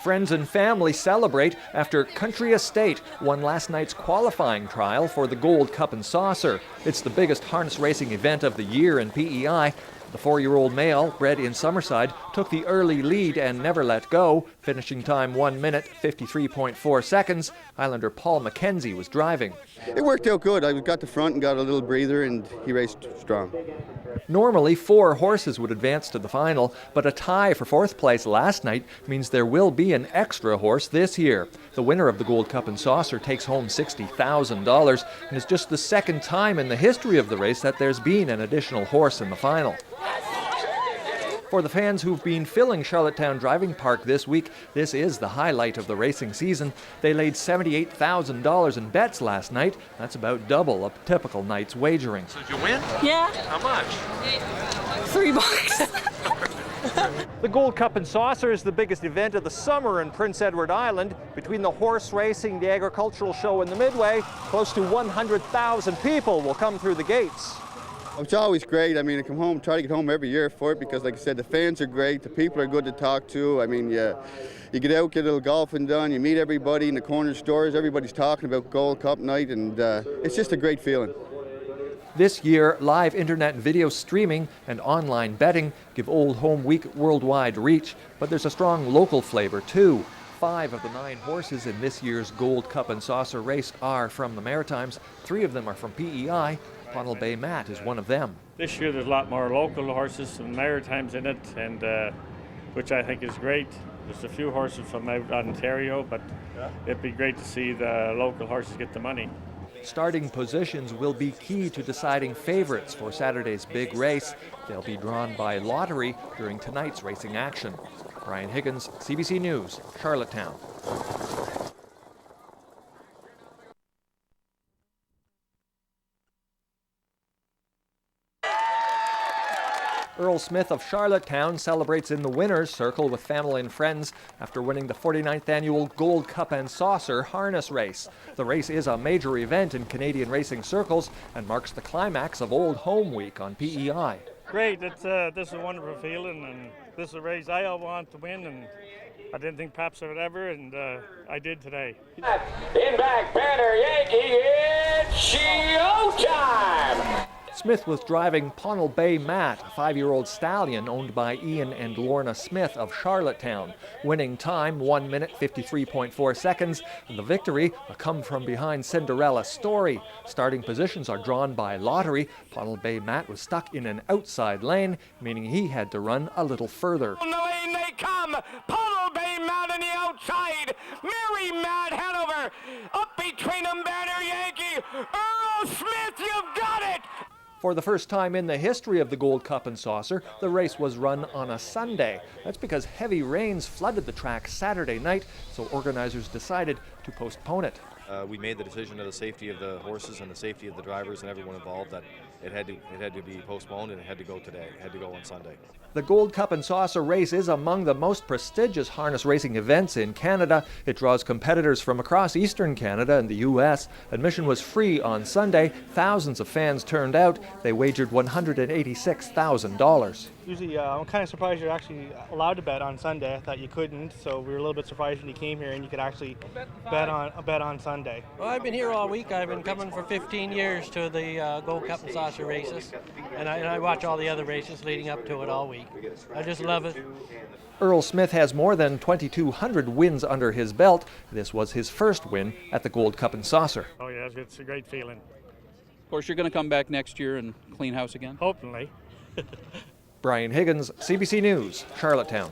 Friends and family celebrate after Country Estate won last night's qualifying trial for the Gold Cup and Saucer. It's the biggest harness racing event of the year in PEI. The 4-year-old male, bred in Summerside, took the early lead and never let go, finishing time 1 minute 53.4 seconds. Highlander Paul McKenzie was driving. It worked out good. I got the front and got a little breather, and he raced strong. Normally 4 horses would advance to the final, but a tie for 4th place last night means there will be an extra horse this year. The winner of the Gold Cup and Saucer takes home $60,000, and it's just the second time in the history of the race that there's been an additional horse in the final. For the fans who've been filling Charlottetown Driving Park this week, this is the highlight of the racing season. They laid $78,000 in bets last night. That's about double a typical night's wagering. So did you win? Yeah. How much? $3. The Gold Cup and Saucer is the biggest event of the summer in Prince Edward Island. Between the horse racing, the agricultural show, and the Midway, close to 100,000 people will come through the gates. It's always great. I mean, I come home, try to get home every year for it because, like I said, the fans are great, the people are good to talk to. I mean, you get out, get a little golfing done, you meet everybody in the corner stores, everybody's talking about Gold Cup night, and it's just a great feeling. This year, live internet video streaming and online betting give Old Home Week worldwide reach, but there's a strong local flavor too. 5 of the 9 horses in this year's Gold Cup and Saucer race are from the Maritimes. 3 of them are from PEI. Pownal Bay Matt is one of them. This year there's a lot more local horses and Maritimes in it, and which I think is great. There's a few horses from out Ontario, but it'd be great to see the local horses get the money. Starting positions will be key to deciding favorites for Saturday's big race. They'll be drawn by lottery during tonight's racing action. Brian Higgins, CBC News, Charlottetown. Earl Smith of Charlottetown celebrates in the winner's circle with family and friends after winning the 49th annual Gold Cup and Saucer harness race. The race is a major event in Canadian racing circles and marks the climax of Old Home Week on PEI. Great, this is a wonderful feeling, and this is a race I all want to win, and I didn't think perhaps I would ever, and I did today. In back, banner, Yankee, it's showtime! Smith was driving Pownal Bay Matt, a 5-year-old stallion owned by Ian and Lorna Smith of Charlottetown. Winning time 1 minute 53.4 seconds, and the victory a come-from-behind Cinderella story. Starting positions are drawn by lottery. Pownal Bay Matt was stuck in an outside lane, meaning he had to run a little further. On the lane they come, Pownal Bay Matt on the outside, Mary Matt Hanover, up between them, banner, Yankee, Earl Smith, you've got it! For the first time in the history of the Gold Cup and Saucer, the race was run on a Sunday. That's because heavy rains flooded the track Saturday night, so organizers decided to postpone it. We made the decision of the safety of the horses and the safety of the drivers and everyone involved that it had to be postponed, and it had to go today. It had to go on Sunday. The Gold Cup and Saucer race is among the most prestigious harness racing events in Canada. It draws competitors from across eastern Canada and the U.S. Admission was free on Sunday. Thousands of fans turned out. They wagered $186,000. Usually, I'm kind of surprised you're actually allowed to bet on Sunday. I thought you couldn't, so we were a little bit surprised when you came here and you could actually bet on Sunday. Well, I've been here all week. I've been coming for 15 years to the Gold Cup and Saucer races, and I watch all the other races leading up to it all week. I just love it. Earl Smith has more than 2,200 wins under his belt. This was his first win at the Gold Cup and Saucer. Oh yeah, it's a great feeling. Of course, you're going to come back next year and clean house again? Hopefully. Brian Higgins, CBC News, Charlottetown.